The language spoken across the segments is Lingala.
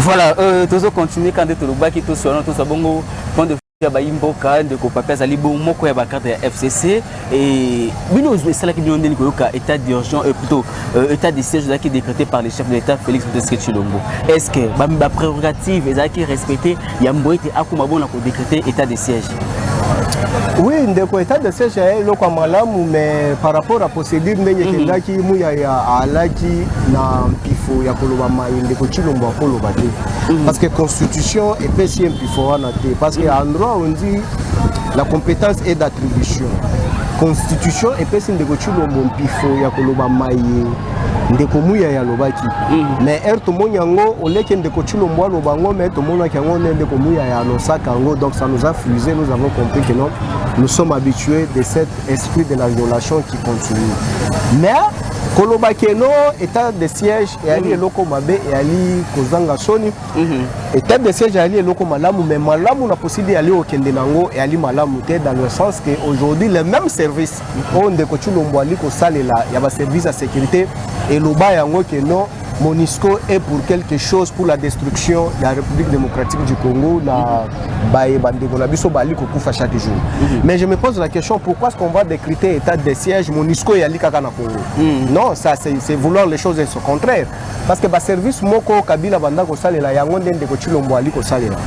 Voilà, tous continuer quand tu le qui tout selon tout ça bon point de Imboka de Kopapia Zalibo Moko ya carte ya FCC et bino c'est là qui nous donne état d'urgence plutôt état de siège qui décrété par le chef de l'État Félix Tshisekedi Tshilombo. Est-ce que ba prérogative est qui respecté ya mboité akuma bon na décréter état de siège? Oui, ndeko état de siège est le comme malamu mais par rapport à procédure ndenge kendaki muya ya alaki na pifo ya koloba mai ndeko Tshilombo koloba te parce que constitution et PCM pifo wana te parce que en droit on dit la compétence est d'attribution. Constitution et PCM ndeko Tshilombo pifo ya koloba mai ndeko muya ya lobaki mais to monyango oleke ndeko Tshilombo alobango mais to monaki yango ndeko muya ya nosaka yango donc ça nous a fusé, nous avons compris que non, nous sommes habitués de cet esprit de la violation qui continue. Mais kolobaki no état de siège et ali eloko mabe et ali kozanga soni état de siège ali eloko malamu mais malamu na possible ali okende nango et ali malamu te dans le sens que aujourd'hui les mêmes services on ndeko Tshilombo ali ko salela ya ba service de sécurité et loba yango que non MONUSCO est pour quelque chose pour la destruction de la République démocratique du Congo na bae bandeko na biso bali ko kufa chaque jour. Mais je me pose la question pourquoi est-ce qu'on va décréter état de siège MONUSCO et ali kaka na Congo? Non, ça c'est vouloir les choses au contraire parce que ba service moko Kabila banda ko salela yango ndeko Tshilombo ali ko salela.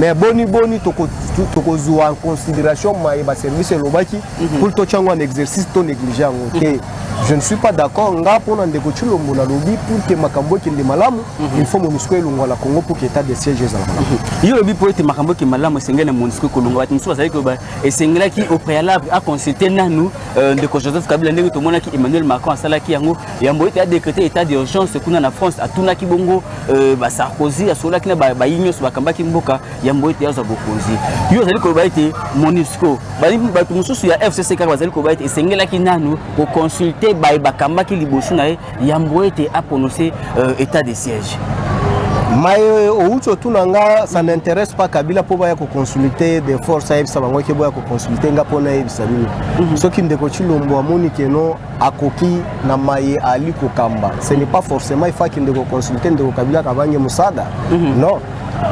Mais boni toko zuwa en considération mai ba service lobaki pour to chango un exercice to négligent. Je ne suis pas d'accord nga pona ndeko Tshilombo na lobi pour que makambo ki ndi malamu il faut MONUSCO elongwa la Congo pour que état de siège ezala malamu. Yo lobi pour que makambo ki malamu sengene MONUSCO kolongwa bat musu bazali ko ba esengela ki au préalable a consulter nanu ndeko Joseph Kabila ndeko to mona ki Emmanuel Macron asala ki yango yambo ete a décrété état d'urgence kuna na France atuna ki bongo ba Sarkozy asola ki na ba yinyo so bakamba ki mboka yambo ete yaza bokonzi. Yo bazali ko ba ete MONUSCO ba musu ya FCC ka bazali ko ba ete esengela ki nanu ko consulter bakamba ki liboso na yambo ete a prononcé état de siège. Mais au tunanga ça n'intéresse pas Kabila pour baya ko consulter des forces aïe ça bango ke boya ko consulter nga pona aïe sabini soki ndeko Tshilombo amoni ke no akoki na mai ali ko kamba ce n'est pas forcément il faut qu'il ndeko consulter ndeko Kabila kabanye musada non.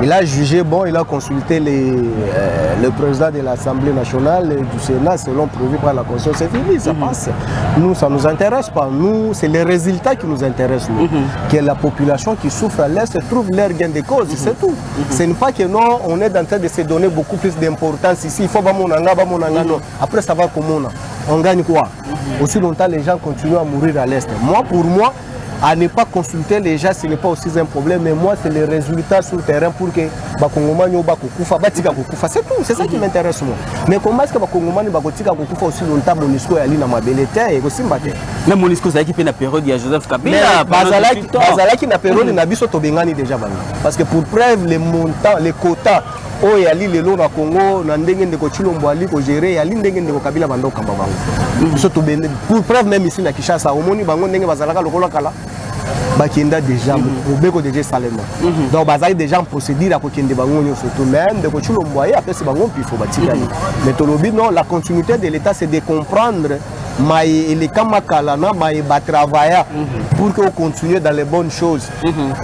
Il a jugé bon, il a consulté le président de l'Assemblée nationale et du Sénat selon prévu par la Constitution. C'est fini, ça passe. Nous, ça ne nous intéresse pas. Nous, c'est les résultats qui nous intéressent. Que la population qui souffre à l'Est trouve leur gain de cause, c'est tout. Ce n'est pas que non, on est en train de se donner beaucoup plus d'importance ici. Il faut non. Après, ça va comment on gagne quoi? Aussi longtemps, les gens continuent à mourir à l'Est. Moi, pour moi, à ne pas consulter les gens, ce n'est pas aussi un problème, mais moi c'est les résultats sur le terrain pour que Bakongomani bakokufa batika kokufa, c'est tout, c'est ça qui m'intéresse moi. Mais comment est-ce que Bakongomani bakotika kokufa aussi longtemps MONUSCO ali na mabelete et aussi mbate. Même MONUSCO ça qui fait la période de Joseph Kabila, bazalaki na période na biso to bengani déjà bani. Parce que pour preuve les montants, les quotas o yali lelo na Congo na ndenge ndeko Tshilombo ali ko gérer yali ndenge ndeko Kabila bando kamba bango. So to bende pour preuve même ici na Kinshasa omoni bango ndenge bazalaka lokola kala bakenda déjà obeko déjà salement. Donc bazali déjà en procédure à kokende bango nyo surtout même ndeko Tshilombo ya après c'est bango pifo batika. Mais tolobi non, la continuité de l'état c'est de comprendre mais les kamakalana mais ba travailler pour que on continue dans les bonnes choses.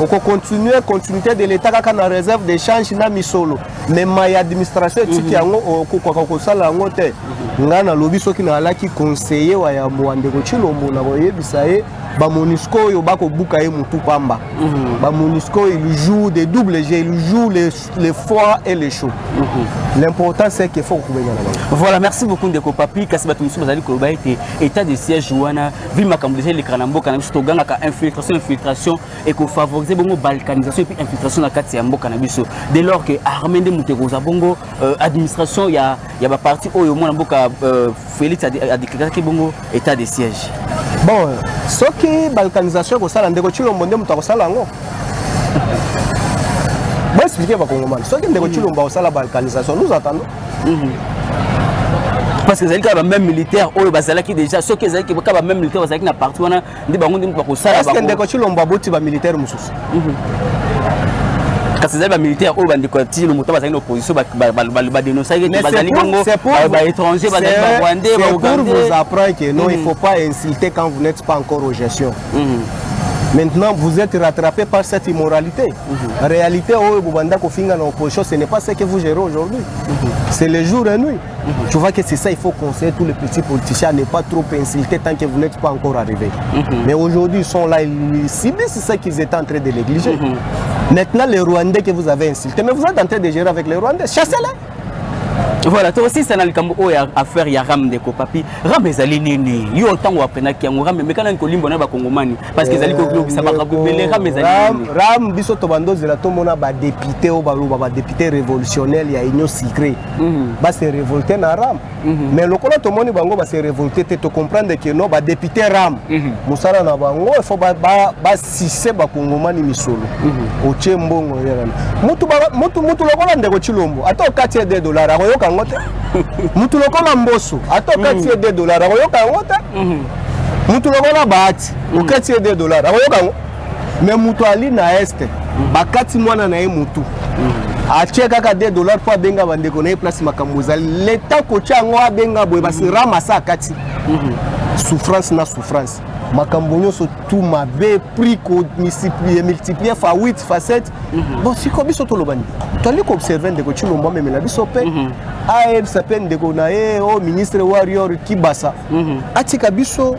On continue continuité de l'état quand on réserve d'échange na misolo mais ma administration tiki yango ko sala yango te ngana lobi soki na alaki conseiller wa ya ndeko Tshilombo na boyebisa ye ba MONUSCO yo bako buka ye mutu pamba. Ba MONUSCO il joue des doubles jeux, il joue les froids et les chauds. L'important c'est qu'il faut couper là. Voilà, merci beaucoup ndeko Papi kasi batu musu bazali ko ba ete état de siège wana vi makambo déjà le kanamboka na biso to ganga ka infiltration et ko favoriser bongo balkanisation et puis infiltration na kati ya mboka na biso dès lors que armée de muteko za bongo administration ya ba parti oyo mona mboka Félix a déclaré que bongo état de siège. Bon, ce qui balkanisation ko sala ndeko Tshilombo nde mutu ko sala ngo. Bon expliquer ba Congolais. Ce qui ndeko Tshilombo ko sala balkanisation nous attendons. Parce que les même militaires, qui déjà, ceux qui ont même militaire, ils ont parti, ils ont ça. Est-ce que ndeko Tshilombo aboti ba militaire mususu? Parce que les militaires, ils ont dit que l'opposition va dénoncer les étrangers, c'est pour vous apprendre que non, il ne faut pas insulter quand vous n'êtes pas encore aux gestions. Maintenant, vous êtes rattrapé par cette immoralité. En réalité, ce n'est pas ce que vous gérez aujourd'hui. C'est le jour et nuit. Tu vois que c'est ça, il faut conseiller tous les petits politiciens à ne pas trop insulter tant que vous n'êtes pas encore arrivés. Mais aujourd'hui, ils sont là, ils subissent ça qu'ils étaient en train de négliger. Maintenant, les Rwandais que vous avez insultés, mais vous êtes en train de gérer avec les Rwandais, chassez-les. Voilà, toi aussi ça n'a le cambo à faire ya ram de ko papi ram ezali nini yo tango apena ki yango ram mais kana ko limbo na ba kongomani parce que ezali ko globisa ba ko bele ram ezali ram biso to bandoze la to mona ba député o ba député révolutionnaire ya union sacrée ba se révolter na ram mais lokola to moni bango ba se révolter te to comprendre que non ba député ram musala na bango il faut ba sisse ba kongomani misolo o chembongo yera mutu lokola ndeko chilombo ato $4 akoyoka ngote mutu lokola mboso ato $4 akoyoka ngote mutu lokola bahati $4 akoyoka ngo mais mutu ali na este bakati mwana na ye mutu atie kaka $2 po abenga bandeko na ye place makambo ezali leta kotia yango abenga boye basi ramasa akati souffrance na souffrance makambo nyonso tout mabe prix ko multiplier fa 8 fa 7 bon siko biso tolobani toli ko observer ndeko chilombo memela biso pe ael sapen ndeko na ye o ministre warrior Kibasa atika biso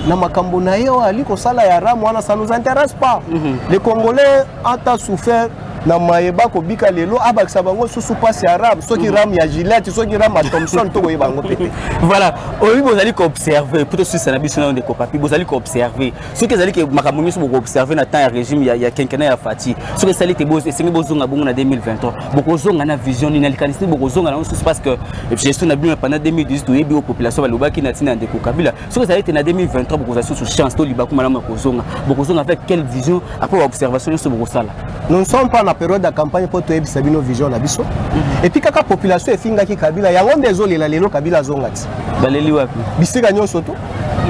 na makambo na ye o ali ko sala ya ram wana ça nous intéresse pas les Congolais ont souffert na mayeba ko bika lelo abakisa bango susu passe ya ram soki ram ya Gillette soki ram ya Thompson to koyeba ngo pété voilà oyi bozali ko observer plutôt sur ça na biso na ndeko papi bozali ko observer soki ezali ke makambo nyonso boko observer na temps ya régime ya quinquennat ya Fati soki sali te bozo esengi bozonga bongo na 2023 boko zonga na vision ni na likanisi boko zonga na susu parce que gestion na bino pendant 2018 to yebi population balobaki na tina ndeko Kabila soki ezali te na 2023 boko za susu chance to libaku malamu ko zonga avec quelle vision après observation nyonso boko sala nous ne sommes pas na période de campagne pour te ebisa bino vision na biso et puis kaka population efinga ki Kabila yango ndezolela lelo Kabila zongati baleli wapi bisika nyonso to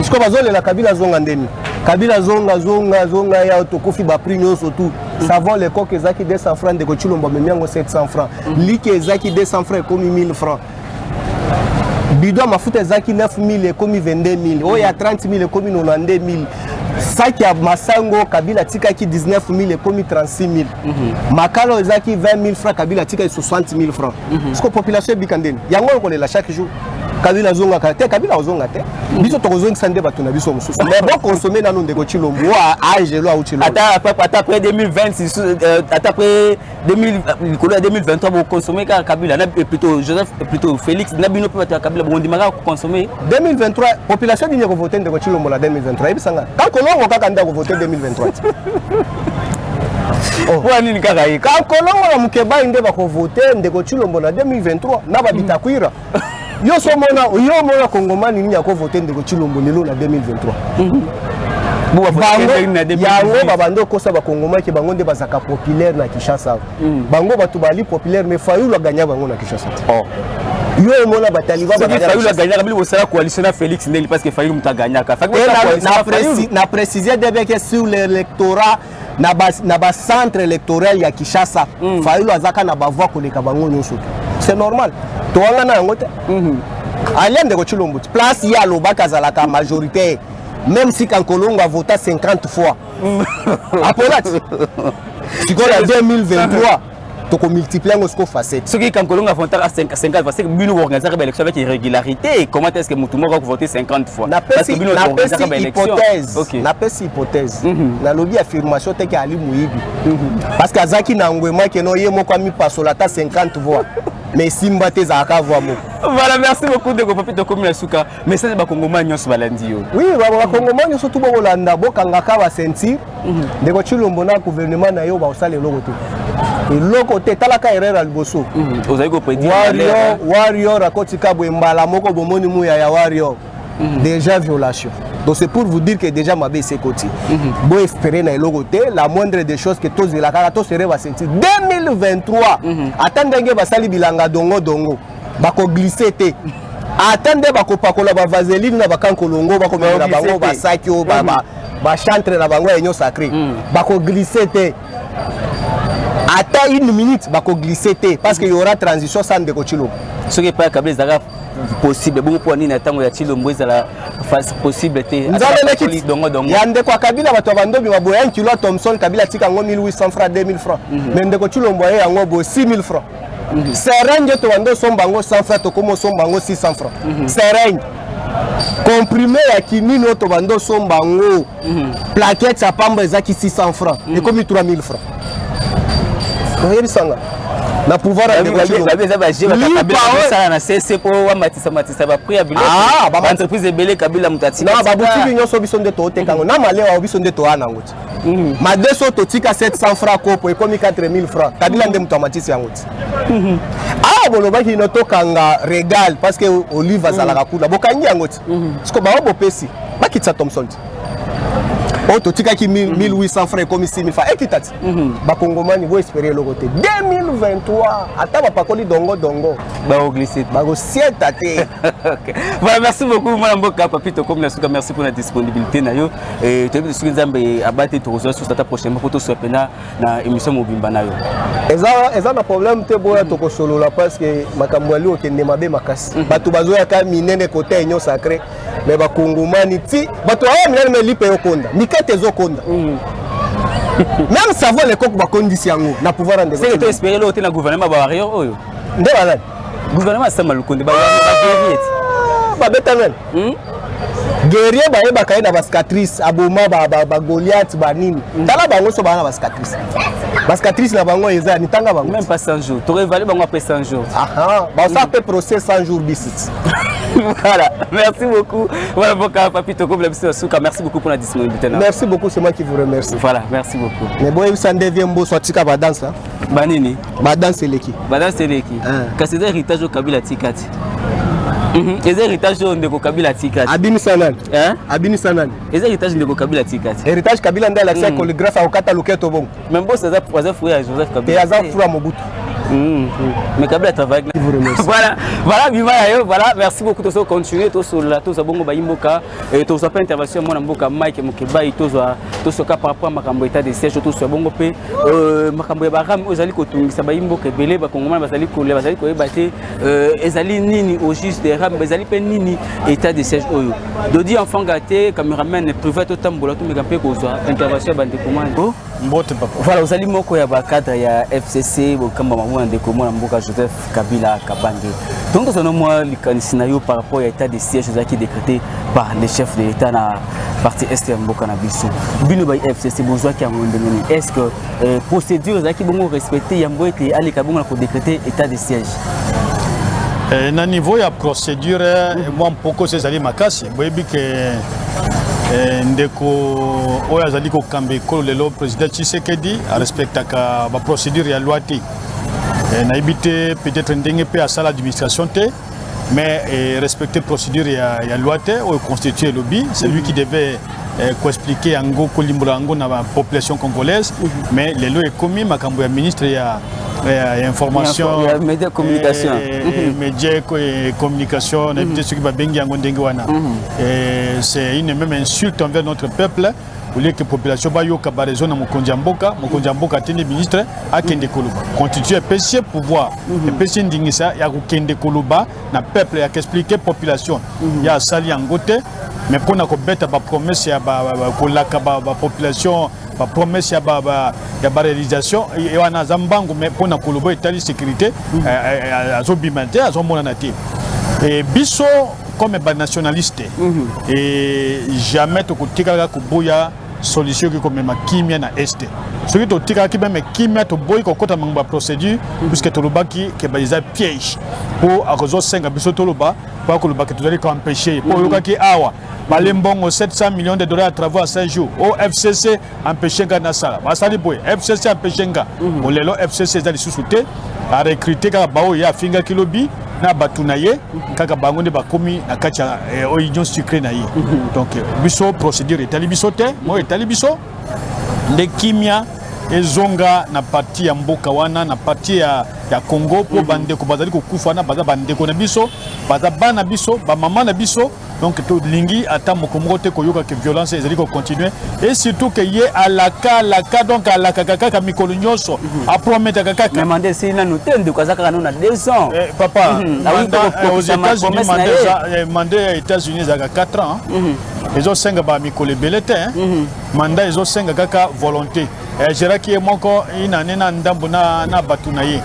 siko bazolela Kabila zonga ndeni Kabila zonga ya tokofi ba prix nyonso tout savon le coq ezaki 200 francs de kochilombo memiango 700 francs like ezaki 200 francs comme 1000 francs bidon mafuta ezaki 9000 comme 22000 oya 30000 comme 92000 sac ya masango Kabila tikaki 19000 comme 36000 makalo ezaki 20000 francs Kabila tikaki 60000 francs siko population bikandeni yango ko lela chaque jour Kabila zonga te Kabila ozonga te biso to kozonga sande bato na biso mususu mais bon consommer nanu ndeko chilombo a angelo a chilombo ata après 2026 ata après 2023 bon consommer ka Kabila na plutôt Joseph plutôt Félix na bino pe Kabila bon ndimaka consommer 2023 population digne ko voter ndeko chilombo la 2023 ebisanga ka kolongo kaka ndako voter 2023 pour nini kaka yi ka kolongo na mukeba inde ba ko voter ndeko chilombo na 2023 na ba bitakwira yo mona Kongomani ni yako voter ndeko chilombo lelo na 2023 yango babando kosa ba Kongomani ke bango nde bazaka populaire na Kinshasa bango batu bali populaire mais Fayulu aganya bango na Kinshasa yo mona bataliba Fayulu aganya kabili bosala coalition na Félix Ndeli parce que Fayulu mutaganya ka na préciser debe que sur l'électorat na ba centre électoral ya Kinshasa Fayulu azaka na ba voix koleka bango nyonso c'est normal to wanga na yango te alende ko chilombo place ya lobaka zalaka majorité même si Kankolongo a voté 50 fois après tu connais 2023 to multiplier ngo facette ce qui Kankolongo a voté à 50 parce que bino organiser une élection avec irrégularité comment est-ce que mutumo va voter 50 fois parce que bino organiser une élection na pesi hypothèse na lobby affirmation te ke ali muibi parce que azaki na ngwema ke no ye moko ami pasola ta 50 voix mais simba te za ka voix moko. Voilà, merci beaucoup de Papi de Komina Suka. Message ba Kongomani nyonso balandi yo. Oui, ba Kongomani nyonso tu bolanda bokanga ka ba sentir de ko chilombo na gouvernement na yo ba osale loko te. Loko te talaka erreur liboso. Ozali ko prédire warrior akoti ka mbala moko bomoni muya ya warrior. Déjà violation. Donc c'est pour vous dire que déjà ma baisse côté. Bon espérer na loko te la moindre des choses que tous la kaka tous serez va sentir 2023. Attendez ba sali bilanga dongo. Bako glisser te. Attendez bako pakola ba vaseline na bakankolongo bako mena bango ba saki o ba chantre na bango enyo sacré. Bako glisser te. Attends une minute bako glisser te parce qu'il y aura transition sans de kochilo. Ce qui pas Kabila possible bon pour nini tango ya Chilombo ezala face possible te yande kwa Kabila bato bandobi maboya 1 kilo Thomson Kabila tika ngo 1800 francs 2000 francs mais ndeko Chilombo ye yango bo 6000 francs seringue to bando somba ngo 100 francs to komo somba ngo 600 francs seringue comprimé ya kinino to bando somba ngo plaquette ya pamba ezaki 600 francs et comme 3000 francs oyebi sanga na pouvoir de na CC po wa matisa ba prix ya bilo ba entreprise ebele Kabila mutati na ba boutique nyonso biso nde to tekango na malewa biso nde to ana ngoti ma deso to tika 700 francs kopo ekomi 4000 francs Kabila nde mutu amatisi ngoti boloba ki no tokanga regal parce que olive azalaka kula bokangi ngoti siko ba bopesi bakitsa Thomson to tika ki 1800 francs comme 6000 francs ekitati ba kongomani bo espérer le côté 2023 ata ba pakoli dongo ba au glisser ba go sieta te. Voilà, merci beaucoup mon mboka Papito comme la suka, merci pour la disponibilité na yo et tu veux suka nzambe abate to rezo sur ta prochaine fois to sopena na émission mobimba na yo eza na problème te boya to ko solola parce que makambo ali okende mabe makasi bato bazoya ka minene côté enyo sacré mais ba kongomani ti bato awa minene me lipe yokonda mikate zokonda même savoir les coq ba condition na pouvoir en c'est que tu espérer l'autre na gouvernement ba warrior oyo nde bana gouvernement sama lukonde ba guerrier ba betamen guerrier ba yeba kaina ba cicatrice aboma ba Goliath ba nini tala bango so bana ba cicatrice na bango eza ni tanga bango même pas 100 jours tu révalé bango après 100 jours ba ça peut procès 100 jours bisit. Voilà, merci beaucoup. Voilà, Papito comme la Souka, merci beaucoup pour la disponibilité. Merci beaucoup, c'est moi qui vous remercie. Voilà, merci beaucoup. Mais bon, ça devient beau, soit tika ba danse là. Banini. Ba danse leki. Ba danse leki. Quand c'est héritage au Kabila Tikati. Les héritages de Kabila Tikati. Abini Sanan. Abini Sanan. Les héritages de Kabila Tikati. Héritage Kabila ndala l'accès chorégraphe au kata loketo bon. Même bon ça za frère Joseph Kabila. Et ça frère Mobutu. Mais Kabila travaille. Voilà, merci beaucoup de continuer tous sur la tous bongo baimboka et tous pas intervention mon mboka Mike Mukeba et tous cas par rapport à makambo état de siège tous bongo pe makambo ya baram ozali ko tungisa baimboka belé ba kongomana bazali ko ebate ezali nini au juste des ram bazali pe nini état de siège oyo dodi enfant gâté cameraman privé to tambola to mekampe ko zo intervention bande commande mbote papa voilà ozali moko ya ba cadre ya FCC bokamba mamu ande ko mona mboka Joseph Kabila Kabange donc nous avons moi par rapport à l'état de siège qui est décrété par les chefs de l'État dans la partie est de Mboka na biso bino ba FCC besoin qui a est-ce que procédure qui bon respecter yambo été aller kabongo pour décréter état de siège na niveau ya procédure moi poko ces ali makasi boyebi que ndeko oya azali ko kambe ko lelo président Tshisekedi a respectaka ba procédure ya loi te na éviter peut-être ndenge pe à ça l'administration te mais respecter procédure ya loi te ou constituer lobby c'est lui qui devait expliquer ango kolimbola ango na la population congolaise mais les lois est commis makambo ya ministre ya information média communication média et communication na éviter ce qui va bengi ango ndenge wana c'est une même insulte envers notre peuple. Au lieu que la population va yoka baraison na mokonzi mboka tene ministre akende koloba constituer PC pouvoir et PC ndingisa ya kende koloba na peuple ya expliquer population ya sali angote mais pona ko beta ba promesse ya ba kolaka ba population ba promesse ya ba réalisation et wana zambango mais pona koloba etali sécurité azobimante azomona na te et biso comme ba nationaliste et jamais to kotika ko boya solution qui comme ma kimia na este ce qui to tika ki même kimia to boy ko kota mangba procédure puisque to lobaki que ba isa piège pour akozo 5 biso to loba pour ko lobaki to dali ko empêcher pour lokaki awa balembongo 700 millions de dollars à travaux à 5 jours au FCC empêcher na sala basali boy FCC empêcher nga o lelo FCC za lisusuté a recruter ka bao ya finga kilobi na batunaye kaka bango ne bakomi na kacha union sucré na ye donc biso procédure etali biso te mo etali biso de kimia ezonga na parti ya mboka wana na parti ya Congo pour bandeko bazali ko kufa na baza bandeko na biso baza bana biso ba mama na biso donc to lingi ata mokomoko te koyoka que violence ezali ko continuer et surtout que ye alaka donc alaka kaka mikolo nyonso a promettre kaka demander si na nutende kwa zaka na 2 ans papa aux États-Unis mandat aux États-Unis za 4 ans ils ont 5 ba mikolo belete mandat ils ont 5 kaka volonté Géraki est moko inanena ndambo na batuna ye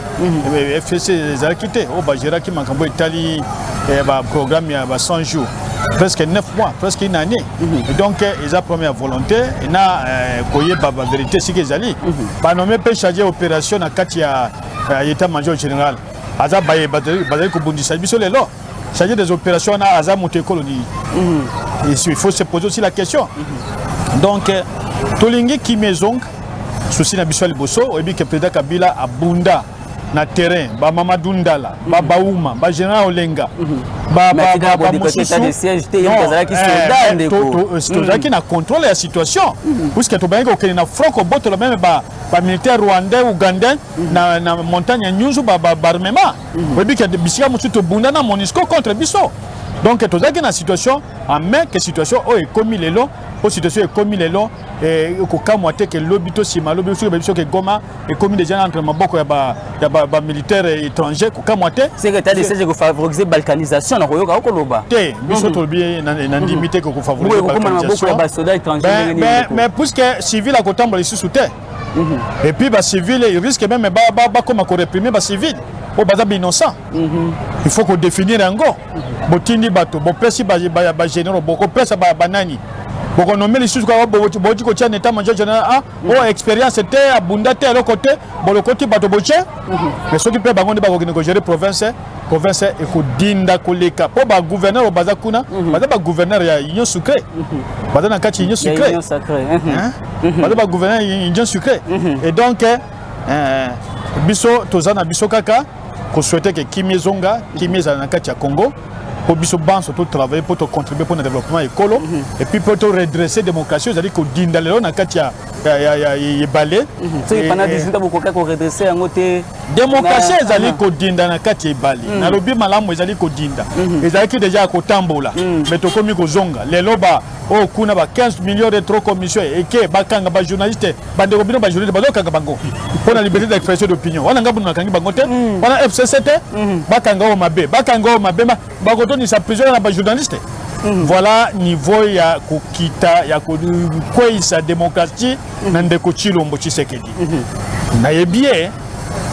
FCC zakite o ba Géraki makambo itali ba programme ya ba 100 jours presque 9 mois presque une année et donc ils ont première volonté na koye ba vérité si que zali ba nommer pe chargé opération na kati ya état major général aza baye bazali ko bundisa biso lelo chargé des opérations na aza monté colonie il faut se poser aussi la question donc tolingi kimezong souci na biso liboso ebi ke président Kabila abunda na terrain ba mama dundala ba bauma ba général Olenga ba qui na contrôle la situation puisque to bango que na franco boto le même ba militaire rwandais ougandais na montagne nyuzu ba armement ebi ke bisika mutu to bunda na MONUSCO contre biso donc to zaki na situation en main que situation o e commis les lots pour situation est commis les lots et ko kamwate que lobito sima lobito que Goma et commis des gens entre maboko ya ba militaire étranger ko kamwate c'est que tu décidé de favoriser balkanisation na koyoka okoloba te biso to bien na limité ko favoriser balkanisation ba soldats étrangers mais puisque civil a kotambola ici sous terre et puis ba civil il risque même ba comme ko réprimer ba civil o baza innocent il faut qu'on définir ngo botindi bato bo pesi ba généraux boko pesa ba banani boko nommer les sous quoi boji ko tient état major général o expérience était abunda te le côté le côté bato boche mais ceux qui peut bango ba ko gérer province et ko dinda ko leka po ba gouverneur baza kuna baza ba gouverneur ya union sucré baza na kati union sucré baza ba gouverneur union sucré et donc biso tozana biso kaka ko souhaiter que Kimezonga Kimeza na kati ya Congo pour biso banso to travailler pour to contribuer pour le développement écolo et puis pour to redresser démocratie c'est-à-dire ko dinda lelo na kati ya balé c'est pendant 18 ans beaucoup ko redresser en côté démocratie ezali ko dinda na kati ya balé na lobi malamu ezali ko dinda ezali ki déjà ko tambola mais to komi ko zonga lelo ba o kuna ba 15 millions de trop commission et que bakanga ba journaliste bande ko bino ba journaliste ba lokanga bango pour la liberté d'expression d'opinion wana ngabu na kangi bango te wana FCCT bakanga o mabe ba ko toni sa prison na ba journaliste voilà niveau ya kokita ya ko sa démocratie na ndeko Chilombo Tshisekedi na yebie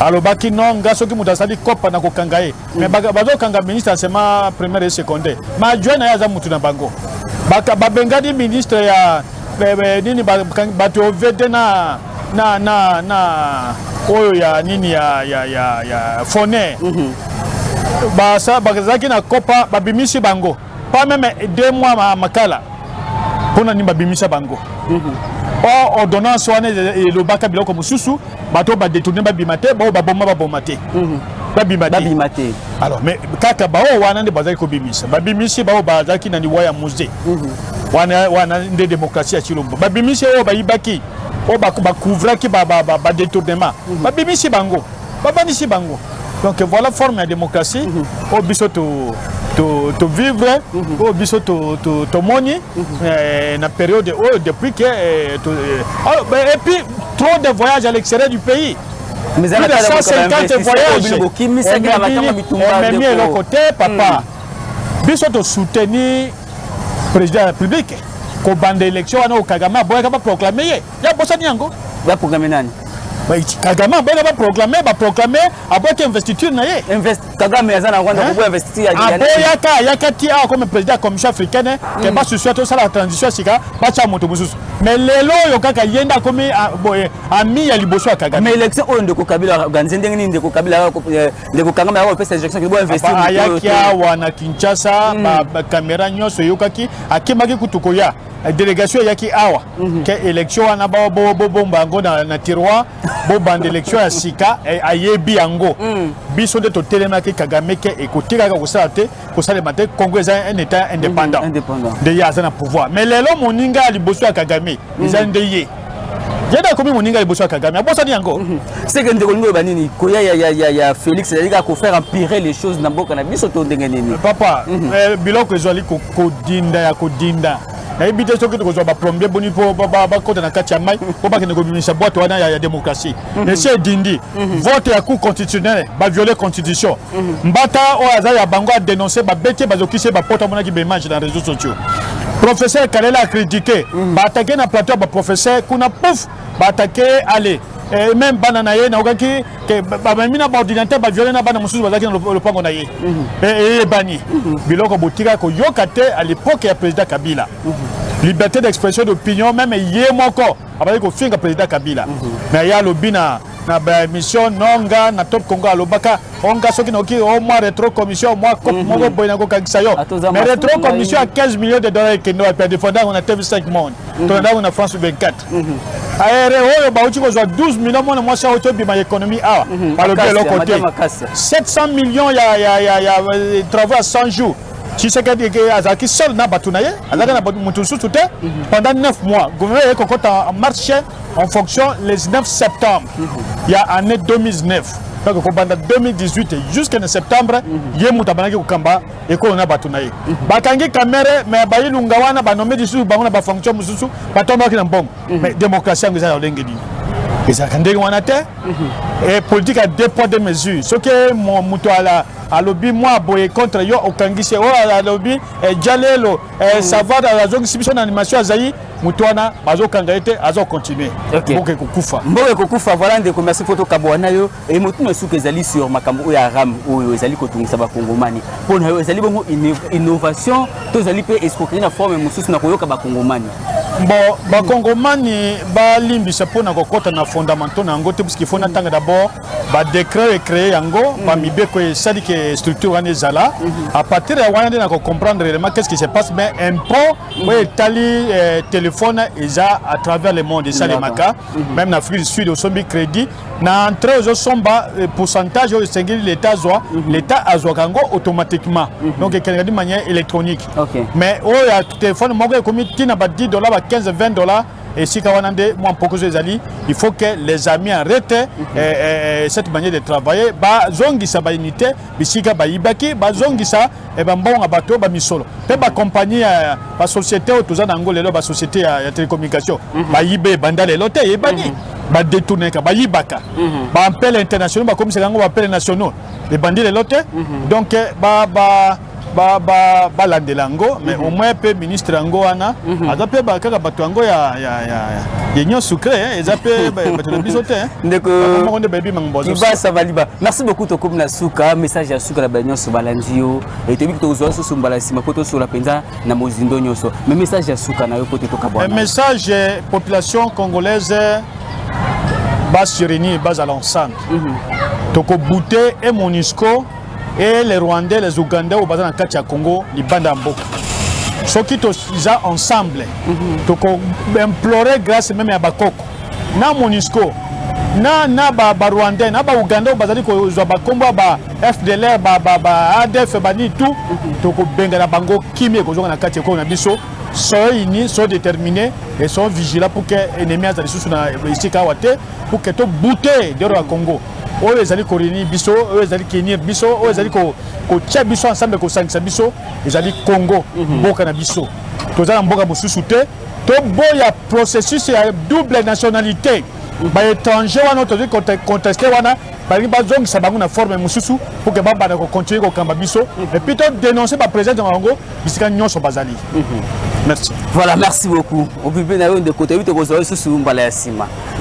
alobaki non ngaso ki mutasali kopa na kokanga ye mais bazo kanga ministre seulement première et secondaire ma joina ya za mutu na bango baka babengadi ministre ya nini bato vede na oyo ya nini ya Foner basa bakazaki na kopa babimisi bango pas même 2 mois makala pona ni babimisa bango ordonnance wana le baka biloko mususu bato ba détourner babimate ba bomate babimate alors mais kaka bao wana nde bazaki ko bimisa babimisi bao bazaki na niwa ya musée wana nde démocratie ya Chilombo babimisi o bayibaki o ba couvraki ba détournement babimisi bango babanisi bango donc voilà forme de démocratie au biso to vivre au biso to moni na période depuis que et puis trop de voyages à l'extérieur du pays. Mais plus de 150 voyages. Mais mieux le côté papa. Biso to soutenir président de la République. Ko bande élection au Kagame boya ba proclamer. Ya bossa nyango. Ba proclamer nani? Kagame ba proclamer aboka investiture na ye. Kagame azana kwanda ko investir ya aboya yakati a comme président commission africaine que ba souhaiter ça la transition sika ba cha moto mususu. Mais lelo yo kaka yenda comme ami ya liboso ya Kagame. Mais élection o ndeko Kabila organiser ndenge ndeko Kabila ndeko Kagame ya pesa élection ki bo investir ayaki wana Kinshasa ba caméra nyoso yokaki akimaki kutukoya délégation yaki awa que élection wana bomba ngo na tiroir bo bande élection ya sika ayebi yango biso de to telemaki Kagame ke ekotika ka kosate kosale mate Congo est un état indépendant de yazana pouvoir mais lelo moninga liboso ya Kagame ils ont ndeye Yeda komi moninga liboso Kagame. Abosa ni yango. C'est que ndeko banini koya ya Félix c'est-à-dire qu'on faire empirer les choses na mboka na biso to ndenge nini. Papa, biloko ezali ko dinda ya ko dinda. Na ibite soki to ko ba plomber boni po ba kota na kati ya mai po ba kene ko bimisa boîte wana ya démocratie. Mais c'est dindi. Vote ya cour constitutionnel ba violer constitution. Mbata o aza ya bango a dénoncer ba bete ba zokise ba porte mona ki be mange dans les réseaux sociaux. Professeur Kalela a critiqué, ba attaquer na plateau ba professeur kuna pouf ba attaquer aller et même banana ye na okaki ke ba mina ba ordinateur ba violer na bana mususu bazaki na le pango na ye et bani biloko botika ko yokate à l'époque ya président Kabila liberté d'expression d'opinion même ye moko abali ko finga président Kabila mais ya lobina na ba mission nonga na top Congo alobaka onga soki noki au moins rétro commission moi comme moko boyna ko kangisa yo mais rétro commission à 15 millions de dollars que nous a défendre on a TV5 monde on a France 24 aéré oyo ba uti ko 12 millions mona moi ça auto bi ma économie ah par le bel côté 700 millions ya travaux à 100 jours. Si c'est que Azaki seul na batunaye, Azaki na mutu sous pendant 9 mois. Le gouvernement est en marche en fonction les 9 septembre. Il y a année 2009. Donc pendant 2018 jusqu'en septembre, il y a mutabanaki kukamba et qu'on a batunaye. Bakangi kamere mais bayi lungawana ba nommé disu ba ba fonction mususu ba tomba ki na mbongo. Mais démocratie ngeza olengedi. Et ça kandé wana te et politique à deux poids deux mesures. Ce que mon mutu ala à lobby moi boye contre yo okangise o à lobby jalelo savoir la zone exhibition animation azayi mutwana bazo kangaete azo continuer mboke kokufa voilà ndeko merci photo kabwana yo et mutu mesuka ezali sur makambo ya ram oyo ezali kotungisa ba kongomani pona yo ezali bongo innovation to ezali pe escroquerie na forme mususu na koyoka ba kongomani bon ba kongomani ba limbisa pona kokota na fondamentaux na ngo te parce qu'il faut natanga d'abord ba décret créé yango ba mibeko esali ke structure wana ezala à partir de wana na comprendre réellement qu'est-ce qui se passe mais impôt ouais tali téléphone eza à travers le monde ça les maka même en Afrique du Sud au sombi crédit na entrée aux somba pourcentage au singili l'état azwa kango automatiquement donc quelqu'un de manière électronique mais au téléphone mo ko mi tina ba $10 ba $15-20 et si kawanande moi poko ezali il faut que les amis arrêtent cette manière de travailler ba zongisa ba unité bisika ba ibaki ba zongisa e ba mbonga bato ba misolo pe ba compagnie ba société autoza na ngolelo ba société ya télécommunication ba ibe bandale lote e bani ba détourner ka ba yibaka ba appel international ba comme c'est ngo ba appel nationaux les bandits les lote donc ba landelango mais au moins pe ministre ango wana azape ba kaka bato ango ya union sucré ezape bato na bisote ndeko on baby mangbozo ba savaliba merci beaucoup to comme na suka message ya suka la banyo so balandio et te biko zo so sumbala sima poto sur la penza na mozindo nyoso mais message ya suka na yo poto to kabwana message population congolaise bas sureni bas à l'ensemble toko bouter et MONUSCO et les Rwandais, les Ougandais au bazar en Katia Congo, les Bandambo. Ce qui sont ensemble, donc implorer grâce même à Bakoko, na MONUSCO, na ba Rwandais, na ba Ougandais au bazar ko ba Kombo ba FDLR ba ADF bani tout, donc benga na bango kimé ko na Katia Congo na biso. Sont unis, sont déterminés et sont vigilants pour que les ennemis à sous na ici kawate pour que tout bouter de la Congo. Oyo ezali ko réunir biso, oyo ezali kenir biso, oyo ezali ko tia biso ensemble ko sangisa biso, ezali Congo mboka na biso. Tozala mboka mosusu te, to boya processus ya double nationalité. Ba étranger wana tozi contester wana bali bazongisa bango na forme mosusu pour que baba na ko continuer ko kamba biso et puis to dénoncer ba président Bango bisika nyonso bazali. Merci. Voilà, merci beaucoup. Au public de côté,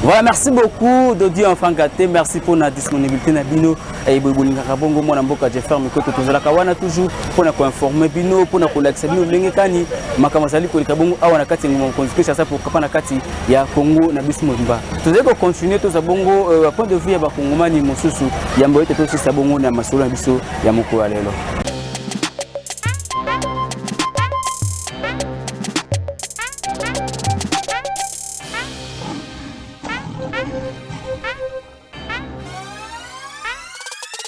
voilà, merci beaucoup de Dieu enfant gâté. Merci pour la disponibilité na bino et bolinga kabongo mona mboka je ferme côté tozala kawana toujours pour na ko informer bino pour na ko l'accès bino lengekani makamazali ko kabongo awana kati ngom constitution ça pour kapana kati ya Congo na biso mba. Tozali ko continuer toza bongo point de vue ya ba kongomani mosusu ya mboye to sabongo na masolo na biso ya moko ya lelo.